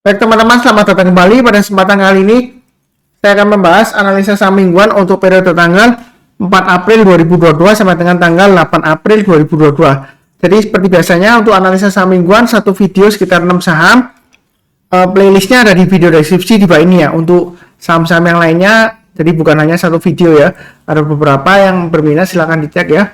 Baik teman-teman, selamat datang kembali. Pada kesempatan kali ini saya akan membahas analisa saham mingguan untuk periode tanggal 4 April 2022 sampai dengan tanggal 8 April 2022. Jadi seperti biasanya untuk analisa saham mingguan satu video sekitar 6 saham. Playlistnya ada di video deskripsi di bawah ini ya. Untuk saham-saham yang lainnya, jadi bukan hanya satu video ya. Ada beberapa yang berminat silahkan dicek ya.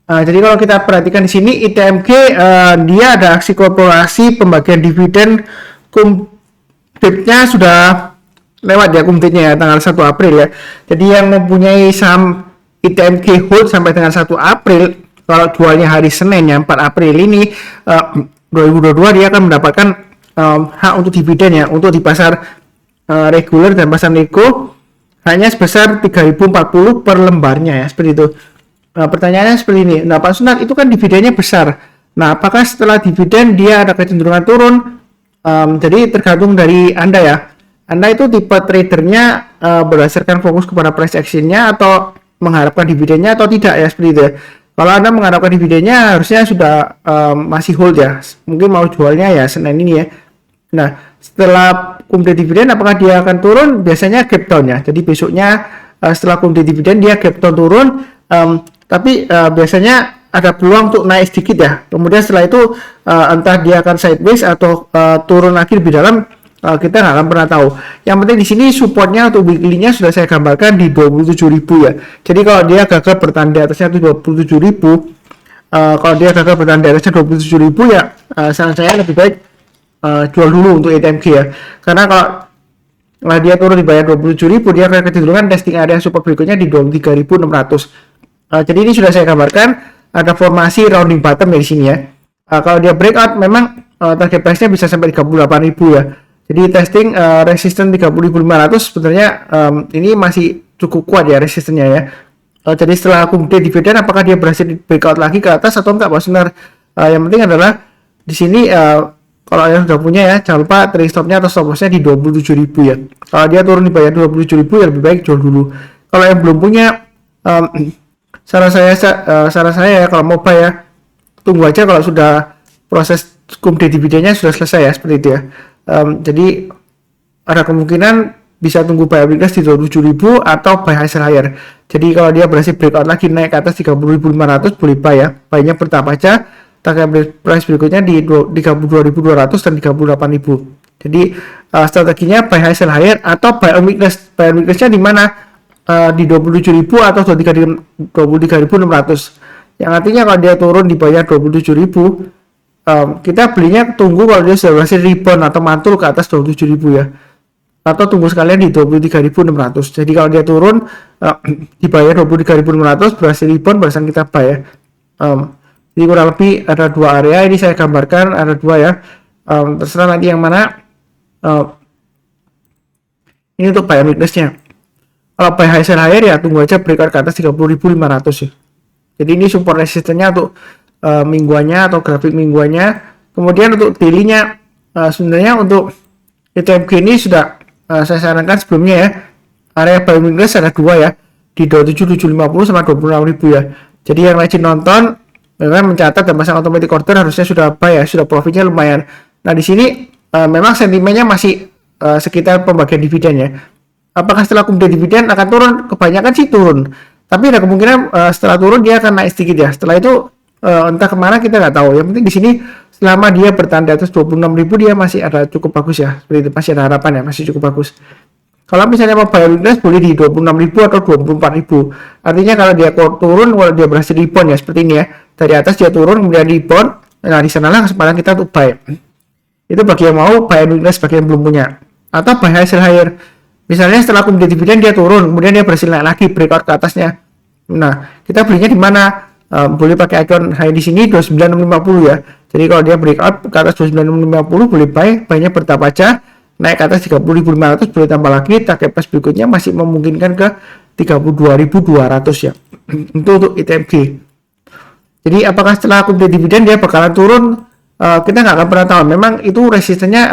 Jadi kalau kita perhatikan di sini ITMG dia ada aksi korporasi pembagian dividen kumdipnya sudah lewat ya, kumdipnya ya tanggal 1 April ya. Jadi yang mempunyai saham ITMG hold sampai dengan 1 April, kalau jualnya hari Senin ya 4 April ini 2022, dia akan mendapatkan hak untuk dividen ya, untuk di pasar reguler dan pasar nego hanya sebesar 3.040 per lembarnya ya, seperti itu. Pertanyaannya seperti ini. Nah, Pak Sunat, itu kan dividennya besar. Nah, apakah setelah dividen dia ada kecenderungan turun? Jadi tergantung dari Anda ya. Anda itu tipe tradernya berdasarkan fokus kepada price action-nya atau mengharapkan dividennya atau tidak ya, seperti itu ya. Kalau Anda mengharapkan dividennya harusnya sudah masih hold ya. Mungkin mau jualnya ya Senin ini ya. Nah, setelah kumde dividen apakah dia akan turun? Biasanya gap down ya. Jadi besoknya setelah kumde dividen dia gap down turun. Tapi biasanya ada peluang untuk naik sedikit ya. Kemudian setelah itu entah dia akan sideways atau turun lagi lebih dalam, kita nggak akan pernah tahu. Yang penting di sini supportnya untuk weekly-nya sudah saya gambarkan di 27.000 ya. Jadi kalau dia gagal bertahan di atasnya itu 27.000, kalau dia gagal bertahan di atasnya 27.000 ya, saran saya lebih baik jual dulu untuk ITMG ya. Karena kalau dia turun di bawah 27.000, dia akan kecenderungan testing area support berikutnya di 23.600. Jadi ini sudah saya gambarkan, ada formasi rounding bottom ya di sini ya. Kalau dia breakout memang target price-nya bisa sampai 38.000 ya. Jadi testing resisten 30.500 sebenarnya ini masih cukup kuat ya resistennya ya. Jadi setelah kumde dividen apakah dia berhasil breakout lagi ke atas atau enggak, Pak Sunar? Yang penting adalah di sini kalau yang sudah punya ya, jangan lupa trailing stop-nya atau stop loss-nya di 27.000 ya. Kalau dia turun di bawah 27.000 ya lebih baik jual dulu. Kalau yang belum punya, saran saya ya, kalau mau buy ya, tunggu aja kalau sudah proses kumde dividennya sudah selesai ya, seperti itu ya. Jadi ada kemungkinan bisa tunggu buy weakness di 27.000 atau buy high sell higher. Jadi kalau dia berhasil breakout lagi naik ke atas 30.500 boleh buy ya. Buy-nya bertahap aja. Target price berikutnya di 32.200 dan 38.000. Jadi strateginya buy high sell higher atau buy on weakness. Buy on weakness-nya di mana? Di 27.000 atau 23.600, yang artinya kalau dia turun di bawah 27.000, kita belinya tunggu kalau dia sudah berhasil rebound atau mantul ke atas 27.000 ya, atau tunggu sekalian di 23.600. jadi kalau dia turun di bawah 23.600 berhasil rebound, barusan kita buy ya. Jadi kurang lebih ada dua area, ini saya gambarkan ada dua ya. Terserah nanti yang mana. Ini untuk buy weakness-nya. Kalau buy high sell higher ya tunggu aja breakout ke atas 30.500 ya. Jadi ini support resistennya untuk mingguannya atau grafik mingguannya. Kemudian untuk daily-nya sebenarnya untuk ITMG ini sudah saya sarankan sebelumnya ya. Area buy weakness ada dua ya, di 27.750 sama 26.000 ya. Jadi yang rajin nonton memang mencatat dan pasang automatic order harusnya sudah buy ya, sudah profitnya lumayan. Nah di sini memang sentimennya masih sekitar pembagian dividen ya. Apakah setelah kumde dividen akan turun? Kebanyakan sih turun. Tapi ada kemungkinan setelah turun dia akan naik sedikit ya. Setelah itu entah kemana kita nggak tahu. Yang penting di sini selama dia bertahan di atas 26.000 dia masih ada cukup bagus ya. Seperti itu, masih ada harapan ya, masih cukup bagus. Kalau misalnya mau buy weakness boleh di 26.000 atau 24.000. Artinya kalau dia turun, kalau dia berhasil rebound ya seperti ini ya. Dari atas dia turun kemudian rebound. Nah di sanalah kesempatan kita untuk buy. Itu bagi yang mau buy weakness, bagi yang belum punya. Atau buy high sell higher. Misalnya setelah kumde dividen dia turun, kemudian dia berhasil naik lagi breakout ke atasnya. Nah, kita belinya di mana? Boleh pakai icon high di sini 29.650 ya. Jadi kalau dia breakout ke atas 29.650 boleh buy-nya bertahap aja. Naik ke atas 30.500 boleh tambah lagi. Target price berikutnya masih memungkinkan ke 32.200 ya. Untuk ITMG. Jadi apakah setelah kumde dividen dia bakalan turun? Kita nggak akan pernah tahu. Memang itu resistennya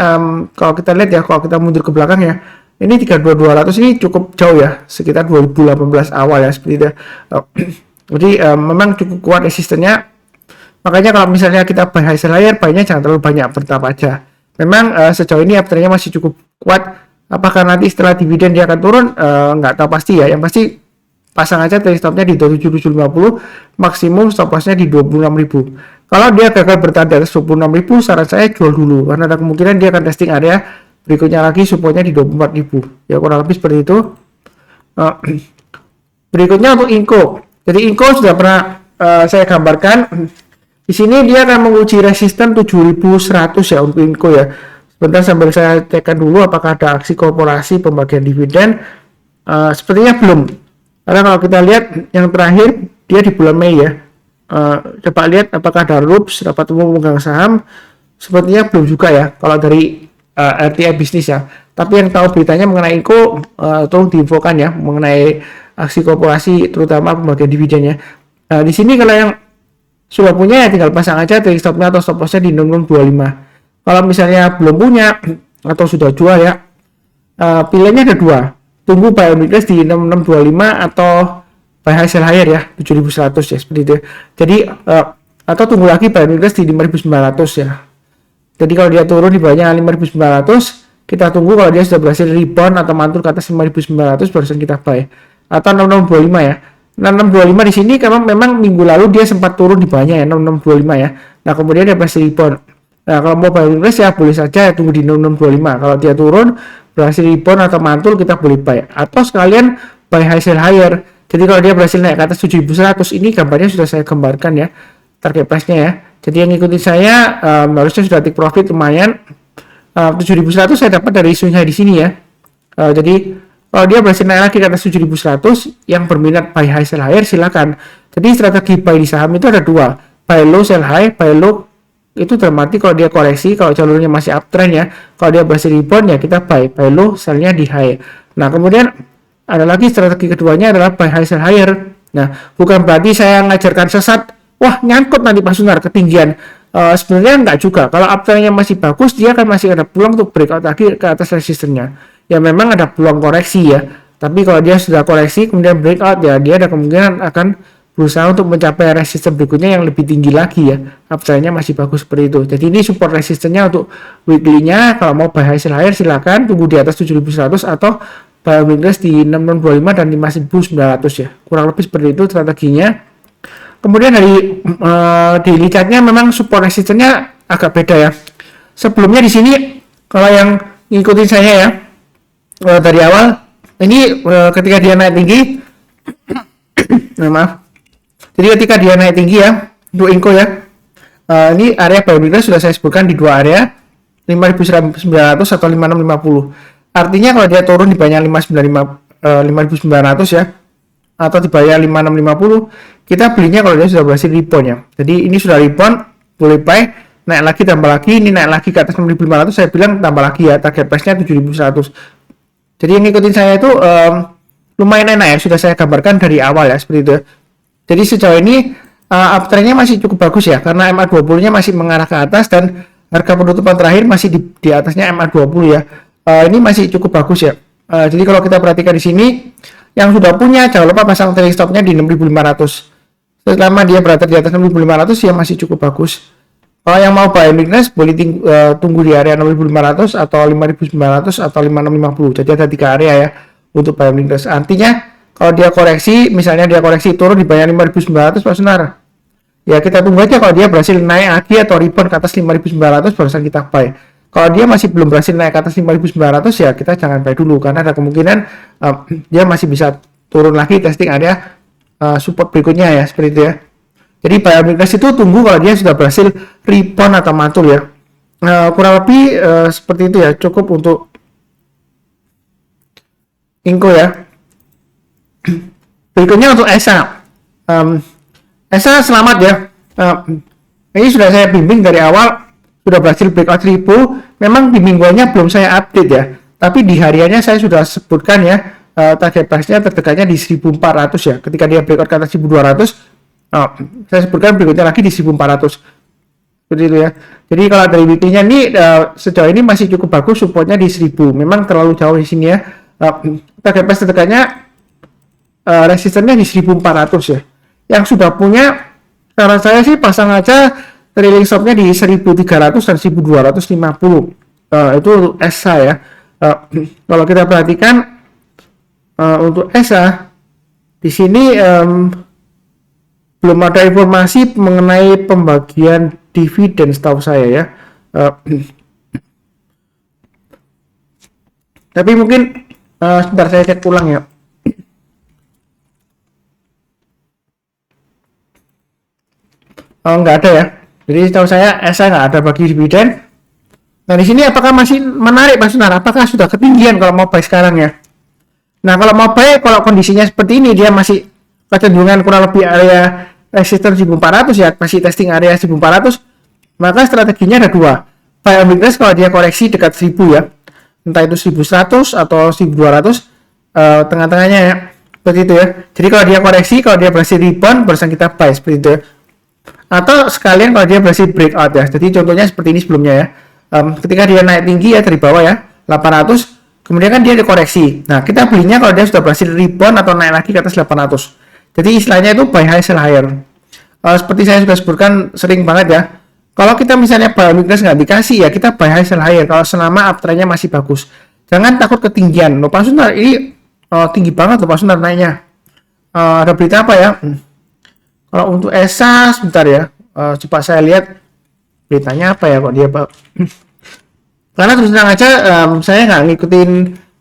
kalau kita lihat ya, kalau kita mundur ke belakang ya. Ini 32.200 ini cukup jauh ya, sekitar 2018 awal ya, seperti itu. Jadi memang cukup kuat resistennya. Makanya kalau misalnya kita buy high sell higher, buy-nya jangan terlalu banyak, bertahap aja. Memang sejauh ini uptrendnya masih cukup kuat. Apakah nanti setelah dividen dia akan turun? Nggak tahu pasti ya. Yang pasti pasang aja trailing stopnya di 27.750, maksimum stop lossnya di 26.000. Kalau dia gagal bertahan di atas 26.000, saran saya jual dulu karena ada kemungkinan dia akan testing area berikutnya lagi supportnya di 24.000. Ya kurang lebih seperti itu. Berikutnya untuk Inco. Jadi Inco sudah pernah saya gambarkan. Di sini dia akan menguji resisten 7.100 ya untuk Inco ya. Sebentar sambil saya cekkan dulu apakah ada aksi korporasi pembagian dividen. Sepertinya belum. Karena kalau kita lihat yang terakhir dia di bulan Mei ya. Coba lihat apakah ada RUPS rapat umum pemegang saham. Sepertinya belum juga ya kalau dari RTI bisnis ya. Tapi yang tahu beritanya mengenai Inco tolong diinfokan ya mengenai aksi korporasi terutama pembagian dividennya. Di sini kalau yang sudah punya ya tinggal pasang aja trailing stopnya atau stop lossnya di 6625. Kalau misalnya belum punya atau sudah jual ya, pilihannya ada dua. Tunggu buy on weakness di 6625 atau buy high sell higher ya 7100 ya seperti itu. Jadi atau tunggu lagi buy on weakness di 5900 ya. Jadi kalau dia turun di bawahnya 5900, kita tunggu kalau dia sudah berhasil rebound atau mantul ke atas 5900 barusan kita buy. Atau 6625 ya. 6625 di sini karena memang minggu lalu dia sempat turun di bawahnya ya 6625 ya. Nah kemudian dia berhasil rebound. Nah kalau mau buy weakness ya boleh saja ya, tunggu di 6625. Kalau dia turun berhasil rebound atau mantul kita boleh buy. Atau sekalian buy high sell higher. Jadi kalau dia berhasil naik ke atas 7100 ini gambarnya sudah saya gambarkan ya target price-nya ya. Jadi yang ngikutin saya harusnya sudah take profit lumayan. 7100 saya dapat dari isunya di sini ya. Jadi kalau dia berhasil naik lagi ke atas 7100, yang berminat buy high sell higher silakan. Jadi strategi buy di saham itu ada dua, buy low sell high. Buy low itu dalam arti kalau dia koreksi, kalau jalurnya masih uptrend ya, kalau dia berhasil rebound ya kita buy low, sell-nya di high. Nah kemudian ada lagi strategi keduanya adalah buy high sell higher. Nah bukan berarti saya ngajarkan sesat, wah nyangkut nanti Pak Sunar ketinggian. Sebenarnya enggak juga. Kalau uptrendnya masih bagus, dia akan masih ada peluang untuk breakout lagi ke atas resistennya. Ya memang ada peluang koreksi ya. Tapi kalau dia sudah koreksi kemudian breakout ya dia ada kemungkinan akan berusaha untuk mencapai resisten berikutnya yang lebih tinggi lagi ya. Uptrendnya masih bagus seperti itu. Jadi ini support resistennya untuk weekly-nya. Kalau mau buy high sell higher silakan tunggu di atas 7100 atau buy weakness di 6625 dan 5900 ya. Kurang lebih seperti itu strateginya. Kemudian dari daily chart-nya memang support resistennya agak beda ya. Sebelumnya di sini kalau yang ngikutin saya ya dari awal ini ketika dia naik tinggi maaf. Jadi ketika dia naik tinggi ya untuk Inco ya. Ini area buy weakness sudah saya sebutkan di dua area 5.900 atau 5.650. Artinya kalau dia turun di bawah 5.900 ya atau di bawah 5.650 kita belinya kalau dia sudah berhasil rebound ya. Jadi ini sudah rebound boleh buy, naik lagi tambah lagi, ini naik lagi ke atas 6.500 saya bilang tambah lagi ya target price nya 7.100. Jadi yang ngikutin saya itu lumayan enak ya sudah saya gambarkan dari awal ya seperti itu. Jadi sejauh ini uptrendnya masih cukup bagus ya karena MA20 nya masih mengarah ke atas dan harga penutupan terakhir masih di atasnya MA20 ya. Ini masih cukup bagus ya. Jadi kalau kita perhatikan di sini yang sudah punya jangan lupa pasang trailing stopnya di 6.500. Selama dia berada di atas 6.500 ya masih cukup bagus. Kalau yang mau buy weakness boleh tunggu di area 6.500 atau 5.900 atau 5.650. Jadi ada tiga area ya untuk buy weakness. Artinya kalau dia koreksi, misalnya dia koreksi turun di bawah 5.900 Pak Sunar. Ya kita tunggu aja kalau dia berhasil naik lagi atau rebound ke atas 5.900 barusan kita buy. Kalau dia masih belum berhasil naik ke atas 5.900 ya kita jangan buy dulu karena ada kemungkinan dia masih bisa turun lagi testing area support berikutnya ya seperti itu ya. Jadi buy weakness itu tunggu kalau dia sudah berhasil rebound atau mantul ya. Kurang lebih seperti itu ya, cukup untuk Inco ya. Berikutnya untuk ESA. ESA selamat ya. Ini sudah saya bimbing dari awal, sudah berhasil breakout 1000. Memang di mingguannya belum saya update ya. Tapi di hariannya saya sudah sebutkan ya, target price-nya terdekatnya di 1400 ya. Ketika dia breakout ke atas 1200, saya sebutkan berikutnya lagi di 1400. Seperti itu ya. Jadi kalau dari weekly-nya ini sejauh ini masih cukup bagus, supportnya di 1000. Memang terlalu jauh di sini ya. Target price terdekatnya resistennya di 1400 ya. Yang sudah punya, saran saya sih pasang aja trailing stopnya di 1300 dan 1250. Itu untuk ESA ya. Kalau kita perhatikan untuk ESA di sini belum ada informasi mengenai pembagian dividen setahu saya ya. Tapi mungkin sebentar saya cek ulang ya. Nggak ada ya. Jadi setahu saya ESA nggak ada bagi dividen. Nah di sini apakah masih menarik Pak Sunar? Apakah sudah ketinggian kalau mau buy sekarang ya? Nah kalau mau buy, kalau kondisinya seperti ini dia masih kecenderungan kurang lebih area resistance 1400 ya, masih testing area 1400, maka strateginya ada dua. Buy on weakness kalau dia koreksi dekat 1000 ya, entah itu 1100 atau 1200, tengah-tengahnya ya, seperti itu ya. Jadi kalau dia koreksi, kalau dia berhasil rebound, barusan kita buy seperti itu ya. Atau sekalian kalau dia berhasil breakout ya. Jadi contohnya seperti ini sebelumnya ya. Ketika dia naik tinggi ya dari bawah ya 800, kemudian kan dia dikoreksi. Nah kita belinya kalau dia sudah berhasil rebound atau naik lagi ke atas 800. Jadi istilahnya itu buy high sell higher. Seperti saya sudah sebutkan sering banget ya. Kalau kita misalnya buy weakness nggak dikasih ya kita buy high sell higher. Kalau selama uptrendnya masih bagus, jangan takut ketinggian. Loh Pak Sunar ini tinggi banget loh Pak Sunar naiknya. Ada berita apa ya? Kalau untuk ESA sebentar ya. Coba saya lihat beritanya apa ya kok dia Pak. Karena terus terang aja saya nggak ngikutin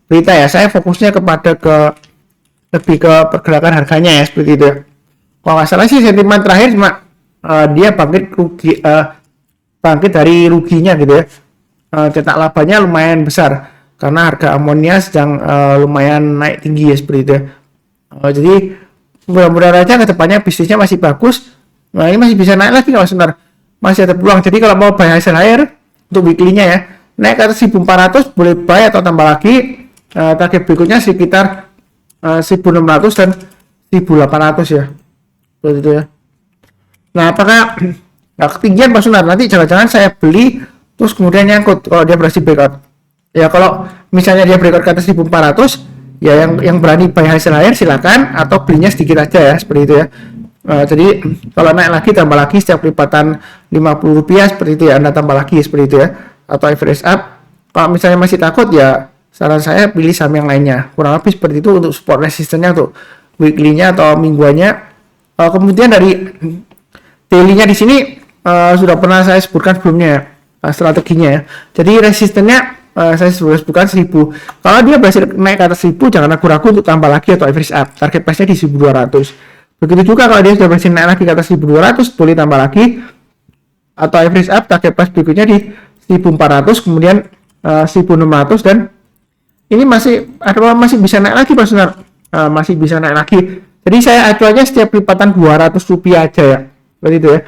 berita ya, saya fokusnya kepada lebih ke pergerakan harganya ya seperti itu. Kalau nggak salah sih sentimen terakhir cuma dia bangkit dari ruginya gitu ya. Cetak labanya lumayan besar karena harga amonia sedang lumayan naik tinggi ya seperti itu. Jadi mudah-mudahan aja kedepannya bisnisnya masih bagus. Nah ini masih bisa naik lagi kalau sebentar, masih ada peluang. Jadi kalau mau buy hasil air untuk weekly-nya ya, naik ke atas 1400 boleh buy atau tambah lagi. Target berikutnya sekitar 1600 dan 1800 ya, seperti itu ya. Nah apakah nggak ketinggian Pak Sunar? Nanti jangan-jangan saya beli terus kemudian nyangkut kalau dia berhasil breakout ya. Kalau misalnya dia breakout ke atas 1400 ya, yang berani buy hasil air silakan, atau belinya sedikit aja ya seperti itu ya. Jadi kalau naik lagi tambah lagi setiap lipatan Rp50 seperti itu ya, Anda tambah lagi seperti itu ya, atau average up. Kalau misalnya masih takut ya saran saya pilih saham yang lainnya, kurang lebih seperti itu untuk support resistennya untuk weekly-nya atau mingguannya. Kemudian dari daily-nya di sini sudah pernah saya sebutkan sebelumnya ya, strateginya ya. Jadi resistennya saya sudah sebutkan 1000. Kalau dia berhasil naik ke atas 1000 jangan ragu-ragu untuk tambah lagi atau average up. Target price-nya di 1200. Begitu juga kalau dia sudah berhasil naik lagi ke atas 1200 boleh tambah lagi atau average up. Target price berikutnya di 1400, kemudian 1600, dan ini masih bisa naik lagi Pak Sunar. Masih bisa naik lagi. Jadi saya acuannya setiap lipatan Rp200 aja ya. Seperti itu ya.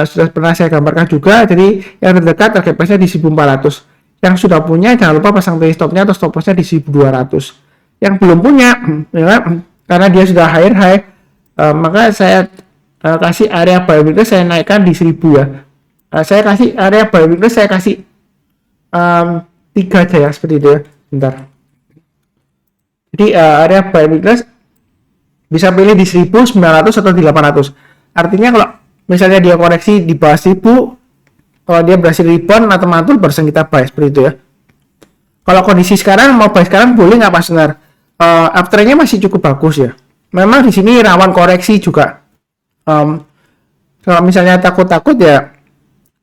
Sudah pernah saya gambarkan juga. Jadi yang terdekat target price-nya di 1400. Yang sudah punya jangan lupa pasang trailing stop-nya atau stop loss-nya di 1200. Yang belum punya ya, karena dia sudah higher high, maka saya kasih area buy weakness saya naikkan di 1000 ya. Saya kasih area buy weakness saya kasih 3 aja ya seperti itu ya. Bentar. Jadi area buy weakness bisa pilih di 1900 atau di 800. Artinya kalau misalnya dia koreksi di bawah 1000, kalau dia berhasil rebound atau mantul barusan kita buy seperti itu ya. Kalau kondisi sekarang mau buy sekarang boleh nggak Pak Sunar? Uptrendnya masih cukup bagus ya. Memang di sini rawan koreksi juga. Kalau misalnya takut-takut ya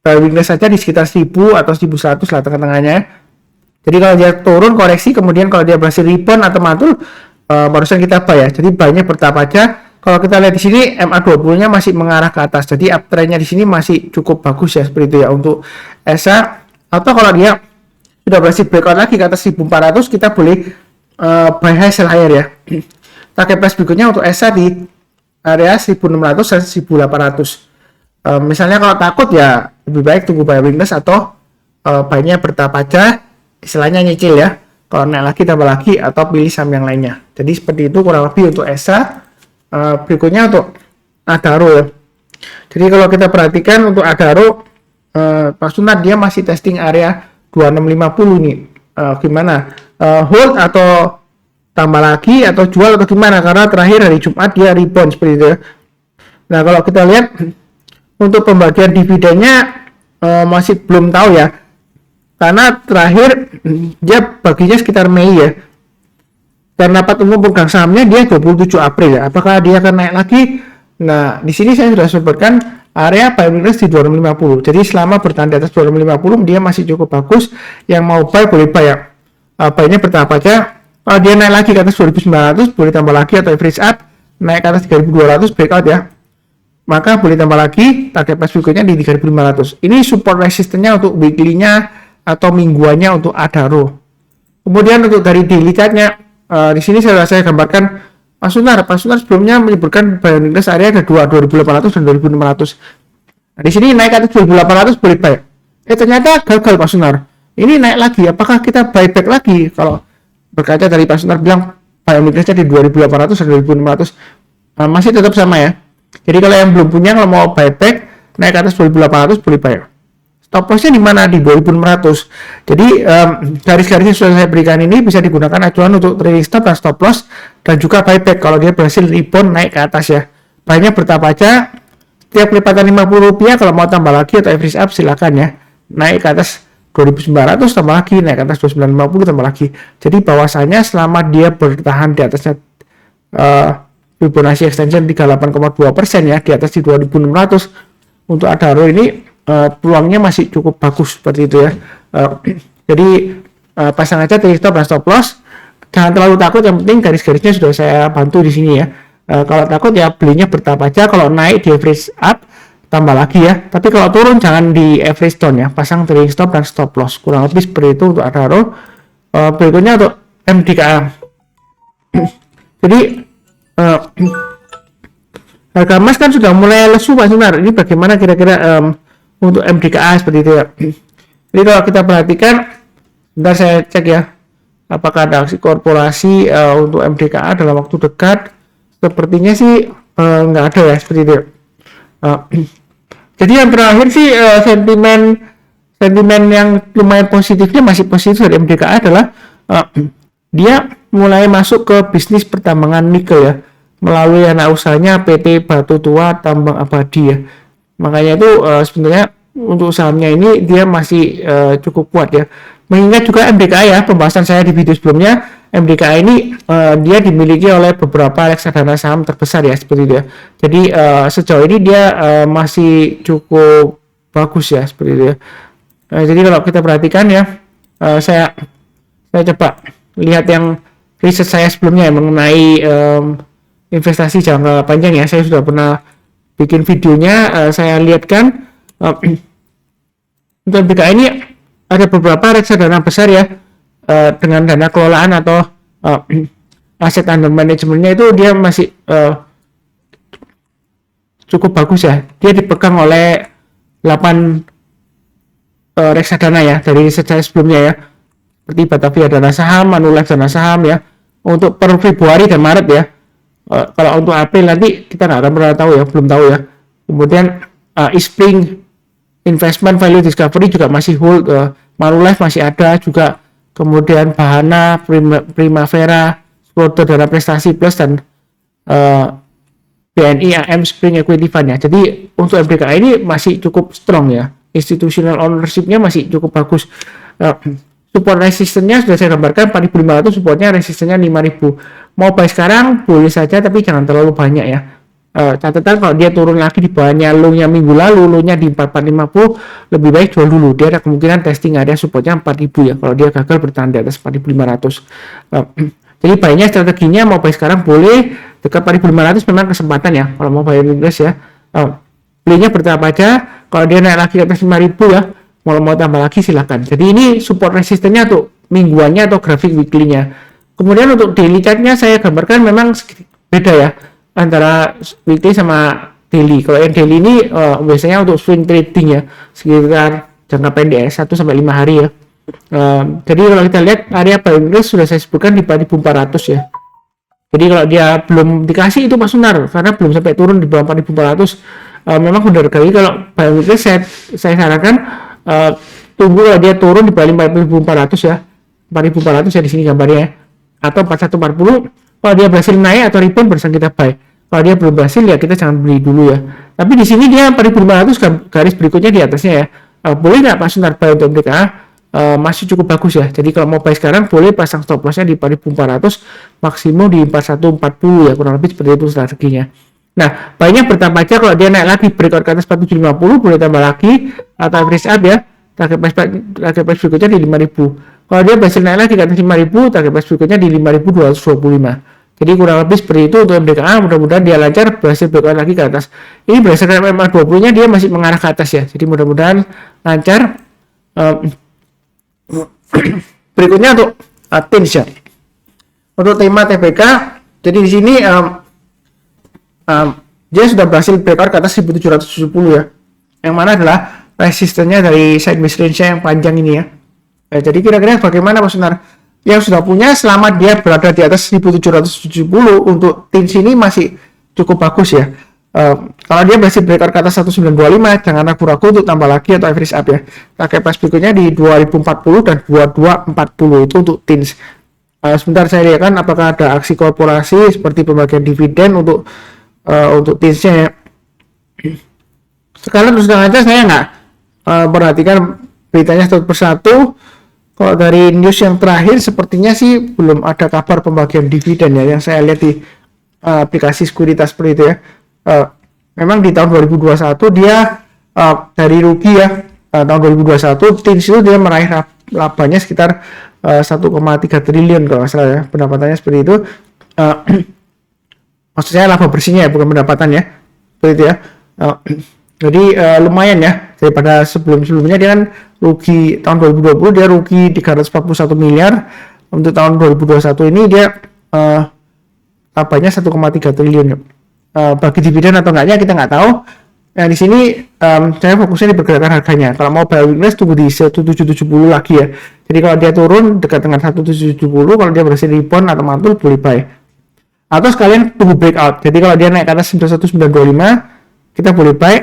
buy weakness saja di sekitar 1000 atau 1100 lah tengah-tengahnya. Jadi kalau dia turun koreksi, kemudian kalau dia berhasil rebound atau mantul barusan kita buy ya. Jadi buy-nya bertahap aja. Kalau kita lihat di sini MA20-nya masih mengarah ke atas. Jadi uptrend-nya di sini masih cukup bagus ya seperti itu ya untuk ESA. Atau kalau dia sudah berhasil breakout lagi ke atas 1400, kita boleh buy high sell higher ya. Target price berikutnya untuk ESA di area 1600 dan 1800. Misalnya kalau takut ya lebih baik tunggu buy weakness atau buy-nya bertahap aja, istilahnya nyicil ya. Kalau naik lagi tambah lagi atau pilih saham yang lainnya. Jadi seperti itu kurang lebih untuk ESA. Berikutnya untuk Adaro ya. Jadi kalau kita perhatikan untuk Adaro, Pak Sunar dia masih testing area 2650 nih. Gimana? Hold atau tambah lagi atau jual atau gimana? Karena terakhir hari Jumat dia rebound seperti itu ya. Nah kalau kita lihat untuk pembagian dividennya masih belum tahu ya. karena terakhir dia baginya sekitar Mei ya. Dan rapat umum pemegang sahamnya dia 27 April ya. Apakah dia akan naik lagi? Nah, di sini saya sudah sebutkan area buying range di 250. Jadi selama bertahan di atas 250 dia masih cukup bagus. Yang mau buy boleh buy ya. Buy-nya bertahap aja. Kalau dia naik lagi ke atas 2900 boleh tambah lagi, atau average up naik ke atas 3200 breakout ya. Maka boleh tambah lagi, target price berikutnya di 3500. Ini support resistance-nya untuk weekly-nya atau mingguannya untuk Adaro. Kemudian untuk dari daily chart-nya, di sini saya gambarkan Pak Sunar sebelumnya menyebutkan buying range area ada 2800 dan 2600. Nah, di sini naik ke atas 2800 boleh buy. Ternyata gagal Pak Sunar. Ini naik lagi, apakah kita buyback lagi? Kalau berkaca dari Pak Sunar bilang buying range-nya di 2800 dan 2600, masih tetap sama ya. Jadi kalau yang belum punya, kalau mau buyback naik ke atas 2800 boleh buy. Stop loss-nya di mana? Di 2600. Jadi garis-garisnya sudah saya berikan ini bisa digunakan acuan untuk trading stop dan stop loss, dan juga buyback kalau dia berhasil rebound naik ke atas ya. Buy-nya bertahap aja. Setiap kelipatan Rp50, kalau mau tambah lagi atau average up silakan ya. Naik ke atas 2900 tambah lagi, naik ke atas 2950 tambah lagi. Jadi bahwasanya selama dia bertahan di atasnya Fibonacci extension 38,2% ya, di atas di 2600, untuk Adaro ini peluangnya masih cukup bagus seperti itu ya. Jadi pasang aja trading stop dan stop loss. Jangan terlalu takut, yang penting garis-garisnya sudah saya bantu di sini ya. Kalau takut ya belinya bertahap aja, kalau naik di average up tambah lagi ya. Tapi kalau turun jangan di average down ya. Pasang trading stop dan stop loss. Kurang lebih seperti itu untuk Adaro. Berikutnya untuk MDKA. Jadi harga emas kan sudah mulai lesu Pak Sunar. Ini bagaimana kira-kira untuk MDKA seperti itu ya. Jadi kalau kita perhatikan, bentar saya cek ya, apakah ada aksi korporasi untuk MDKA dalam waktu dekat. Sepertinya sih nggak ada ya seperti itu ya. Jadi yang terakhir sih sentimen yang lumayan positifnya, masih positif dari MDKA adalah dia mulai masuk ke bisnis pertambangan nikel ya, melalui anak usahanya PT Batu Tua Tambang Abadi ya. Makanya itu sebenarnya untuk sahamnya ini dia masih cukup kuat ya. Mengingat juga MDKA ya, pembahasan saya di video sebelumnya, MDKA ini dia dimiliki oleh beberapa reksadana saham terbesar ya seperti itu ya. Jadi sejauh ini dia masih cukup bagus ya seperti itu ya. Jadi kalau kita perhatikan ya, saya coba lihat yang riset saya sebelumnya mengenai investasi jangka panjang ya. Saya sudah pernah bikin videonya, saya lihatkan untuk MDKA ini ada beberapa reksadana besar ya, dengan dana kelolaan atau aset under manajemennya itu dia masih cukup bagus ya. Dia dipegang oleh 8 reksadana ya dari riset saya sebelumnya ya, seperti Batavia Dana Saham, Manulife Dana Saham ya. Untuk per Februari dan Maret ya. Kalau untuk April nanti kita nggak akan pernah tahu ya, belum tahu ya. Kemudian Eastspring Investment Value Discovery juga masih hold, Manulife masih ada juga, kemudian Bahana, Primavera, Skoda Dana Prestasi Plus, dan BNI AM Spring Equity Fund ya. Jadi untuk MDKA ini masih cukup strong ya, institutional ownership-nya masih cukup bagus. Support resistance-nya sudah saya gambarkan 4.500, supportnya resistance-nya 5.000. Mau buy sekarang boleh saja, tapi jangan terlalu banyak ya. Catatan kalau dia turun lagi di bawahnya low-nya minggu lalu, low-nya di 4.450, lebih baik jual dulu. Dia ada kemungkinan testing area supportnya 4.000 ya, kalau dia gagal bertahan di atas 4.500. Jadi buy-nya strateginya mau buy sekarang boleh, dekat 4.500 memang kesempatan ya kalau mau buy reverse ya. Belinya bertahap aja, kalau dia naik lagi ke atas 5.000 ya, mau tambah lagi silakan. Jadi ini support resistance-nya untuk mingguannya atau grafik weekly-nya. Kemudian untuk daily chart-nya saya gambarkan memang beda ya antara weekly sama daily. Kalau yang daily ini biasanya untuk swing trading ya, sekitar jangka pendek 1 sampai 5 hari ya. Jadi kalau kita lihat area buying range sudah saya sebutkan di 4.400 ya. Jadi kalau dia belum dikasih itu Mas Sunar, karena belum sampai turun di bawah 4.400, memang benar kali kalau buying range saya sarankan tunggu kalau dia turun di bawah 4.400 ya. 4.400 ya di sini gambarnya ya. Atau 4140, kalau dia berhasil naik atau rebound barusan kita buy. Kalau dia belum berhasil ya kita jangan beli dulu ya. Tapi di sini dia 4.500 garis berikutnya di atasnya ya. Boleh nggak Pak Sunar buy untuk MDKA? masih cukup bagus ya. Jadi kalau mau buy sekarang boleh pasang stop lossnya di 4.400, maksimum di 4140 ya, kurang lebih seperti itu strateginya. Nah, buy-nya bertambah aja kalau dia naik lagi breakout ke atas 4750 boleh tambah lagi atau average up ya. Target price berikutnya di 5000. Kalau dia berhasil naik lagi ke atas 5000, target price berikutnya di 5225. Jadi kurang lebih seperti itu untuk MDKA. Mudah-mudahan dia lancar berhasil breakout lagi ke atas. Ini berdasarkan MA20 nya dia masih mengarah ke atas ya. Jadi mudah-mudahan lancar. Berikutnya untuk TINS ya. Untuk tema TPK, jadi di sini dia sudah berhasil breakout ke atas 1770 ya. Yang mana adalah resistennya dari side range yang panjang ini ya. Jadi kira-kira bagaimana Pak Sunar? Yang sudah punya selama dia berada di atas 1770 untuk TINS ini masih cukup bagus ya. Kalau dia berhasil breakout ke atas 1925, jangan ragu-ragu untuk tambah lagi atau average up ya. Target price berikutnya di 2040 dan 2240 itu untuk TINS. Sebentar saya lihat kan apakah ada aksi korporasi seperti pembagian dividen untuk TINS-nya ya. Sekarang terus terang aja saya nggak perhatikan beritanya satu persatu. Kalau dari news yang terakhir sepertinya sih belum ada kabar pembagian dividen ya yang saya lihat di aplikasi sekuritas seperti itu ya. Memang di tahun 2021 dia dari rugi ya, tahun 2021 TINS itu dia meraih labanya sekitar 1,3 triliun kalau nggak salah ya, pendapatannya seperti itu. Maksudnya laba bersihnya ya, bukan pendapatan ya, seperti itu ya. Jadi lumayan ya daripada sebelumnya dia kan rugi tahun 2020 dia rugi 341 miliar. Untuk tahun 2021 ini dia labanya 1,3 triliun ya. Bagi dividen atau enggaknya kita nggak tahu. Nah di sini saya fokusnya di pergerakan harganya. Kalau mau buy weakness tunggu di 1770 lagi ya. Jadi kalau dia turun dekat dengan 1770, kalau dia berhasil rebound atau mantul boleh buy. Atau sekalian tunggu breakout. Jadi kalau dia naik ke atas 1925 kita boleh buy.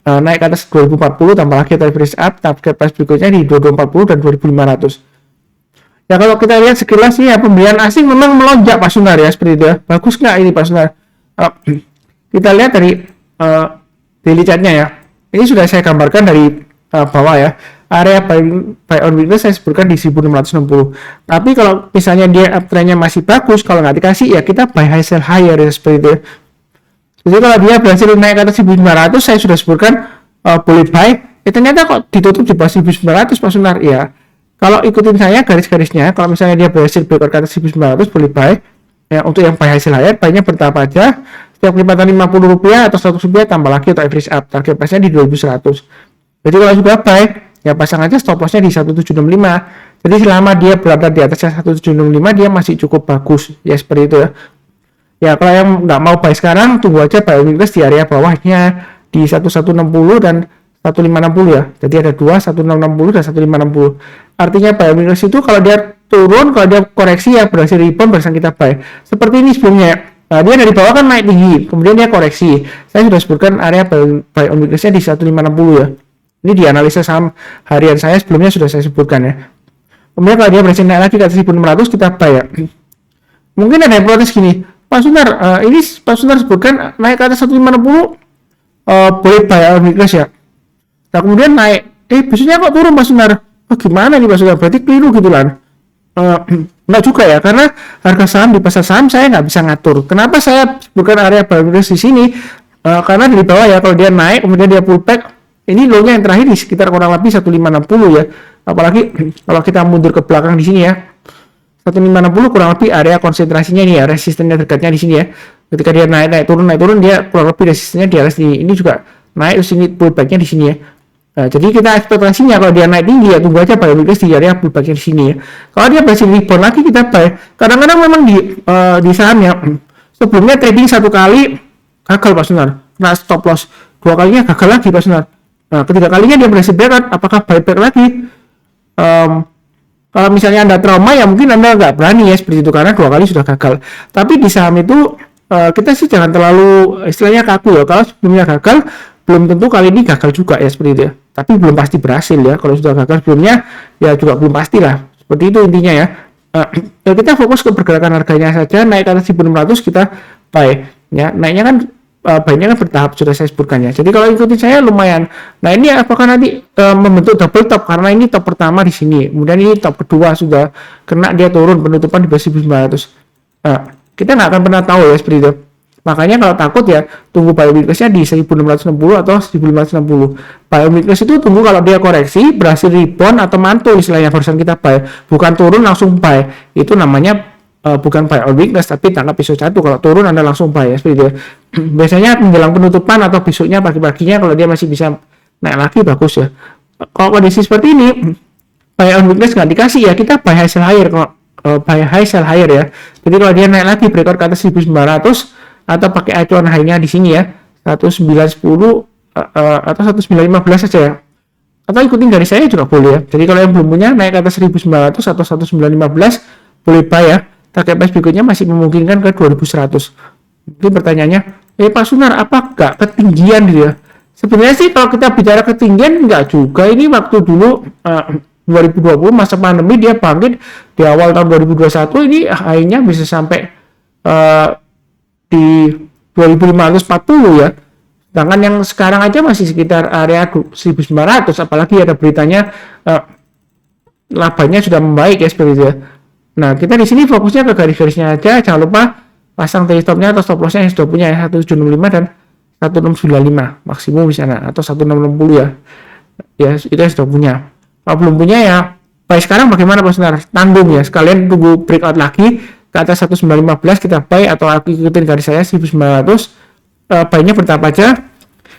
Naik ke atas 2040 tambah lagi average up, target price berikutnya di 2240 dan 2500. Ya kalau kita lihat sekilas nih ya pembelian asing memang melonjak Pak Sunar ya seperti itu ya. Bagus nggak ini Pak Sunar? Kita lihat dari daily chartnya ya. Ini sudah saya gambarkan dari bawah ya. Area buy on weakness saya sebutkan di 1660. Tapi kalau misalnya dia uptrendnya masih bagus, kalau nggak dikasih ya kita buy high sell higher ya seperti itu. Jadi kalau dia berhasil naik ke atas 1500 saya sudah sebutkan boleh buy. Ternyata kok ditutup di bawah 1900 Pak Sunar ya. Kalau ikutin saya garis-garisnya, kalau misalnya dia berhasil breakout ke atas 1900 boleh buy. Ya, untuk yang buy hasil higher, buy-nya bertahap aja. Setiap kelipatan Rp50 atau Rp100 tambah lagi atau average up. Target price-nya di 2100. Jadi kalau sudah buy, ya pasang aja stop loss-nya di 1765. Jadi selama dia berada di atas 1765 dia masih cukup bagus. Ya seperti itu ya. Ya kalau yang nggak mau buy sekarang, tunggu aja buy weakness di area bawahnya di 1160 dan 1560 ya. Jadi ada 1660 dan 1560. Artinya buy weakness itu kalau dia turun, kalau dia koreksi ya berhasil rebound barusan kita buy. Seperti ini sebelumnya. Nah, dia dari bawah kan naik tinggi, kemudian dia koreksi. Saya sudah sebutkan area buy on weakness-nya di 1560 ya. Ini di analisa saham harian saya sebelumnya sudah saya sebutkan ya. Kemudian kalau dia berhasil naik lagi ke atas 1600 kita buy ya. Mungkin ada yang protes gini, Pak Sunar, ini Pak Sunar sebutkan naik ke atas 150 boleh buy on weakness ya. Nah kemudian naik, besoknya kok turun Pak Sunar? Oh, gimana nih Pak Sunar? Berarti keliru gitu kan? Enggak juga ya, karena harga saham di pasar saham saya nggak bisa ngatur. Kenapa saya sebutkan area buy on weakness di sini? Karena dari bawah ya, kalau dia naik kemudian dia pullback, ini low-nya yang terakhir di sekitar kurang lebih 1560 ya. Apalagi kalau kita mundur ke belakang di sini ya. 1560 kurang lebih area konsentrasinya ini ya, resistennya dekatnya di sini ya. Ketika dia naik turun dia kurang lebih resistennya di atas ini juga naik, terus ini pullbacknya di sini ya. Nah, jadi kita ekspektasinya kalau dia naik tinggi ya tunggu aja buy weakness di area pullbacknya di sini ya. Kalau dia berhasil rebound lagi kita buy. Kadang-kadang memang di saham ya sebelumnya trading satu kali gagal Pak Sunar, nah stop loss, dua kalinya gagal lagi Pak Sunar. Nah ketiga kalinya dia berhasil breakout, apakah buyback lagi? Kalau misalnya Anda trauma ya mungkin Anda nggak berani ya seperti itu karena dua kali sudah gagal. Tapi di saham itu kita sih jangan terlalu istilahnya kaku ya. Kalau sebelumnya gagal belum tentu kali ini gagal juga ya seperti itu ya. Tapi belum pasti berhasil ya. Kalau sudah gagal sebelumnya ya juga belum pasti lah. Seperti itu intinya ya. Kita fokus ke pergerakan harganya saja. Naik ke atas 1600 kita buy ya. Naiknya kan baiknya kan bertahap, sudah saya sebutkan ya. Jadi kalau ikutin saya lumayan. Nah ini apakah nanti membentuk double top, karena ini top pertama di sini, kemudian ini top kedua sudah kena, dia turun penutupan di bawah 1900. Kita nggak akan pernah tahu ya seperti itu. Makanya kalau takut ya tunggu buy weakness-nya di 1660 atau 1560. Buy weakness itu tunggu kalau dia koreksi, berhasil rebound atau mantul istilahnya barusan kita buy, bukan turun langsung buy. Itu namanya bukan buy on weakness, tapi tangkap besok jatuh. Kalau turun Anda langsung buy ya seperti itu. Biasanya menjelang penutupan atau besoknya pagi-paginya kalau dia masih bisa naik lagi bagus ya. Kalau kondisi seperti ini buy on weakness nggak dikasih ya, kita buy high sell higher. Kalau buy high sell higher ya. Jadi kalau dia naik lagi breakout ke atas 1900 atau pakai acuan high-nya di sini ya 1910 atau 1915 saja ya, atau ikutin dari saya juga boleh ya. Jadi kalau yang belum punya naik ke atas 1900 atau 1915 boleh buy ya. Target price berikutnya masih memungkinkan ke 2100. Mungkin pertanyaannya, Pak Sunar, apa nggak ketinggian gitu ya? Sebenarnya sih kalau kita bicara ketinggian nggak juga. Ini waktu dulu 2020 masa pandemi dia bangkit di awal tahun 2021, ini high-nya bisa sampai di 2540 ya. Sedangkan yang sekarang aja masih sekitar area 1900, apalagi ada beritanya labanya sudah membaik ya seperti itu ya. Nah, kita di sini fokusnya ke garis-garisnya aja, jangan lupa pasang tail stop-nya atau stop loss-nya yang sudah punya ya, 1765 dan 1695 maksimum di sana, atau 1660 ya. Ya, itu yang sudah punya. Kalau belum punya ya, buy sekarang bagaimana Pak Sunar? Tanggung ya, sekalian tunggu breakout lagi ke atas 1915 kita buy, atau ikutin garis saya 1900. Buy-nya bertahap aja.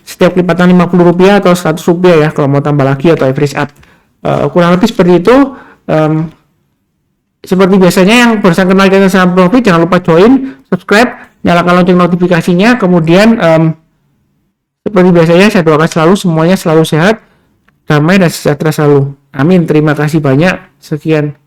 Setiap kelipatan Rp50 atau Rp100 ya kalau mau tambah lagi atau average up. Kurang lebih seperti itu. Seperti biasanya yang barusan kenal dengan saham profit, jangan lupa join, subscribe, nyalakan lonceng notifikasinya. Kemudian seperti biasanya saya doakan selalu semuanya selalu sehat, damai dan sejahtera selalu. Amin. Terima kasih banyak. Sekian.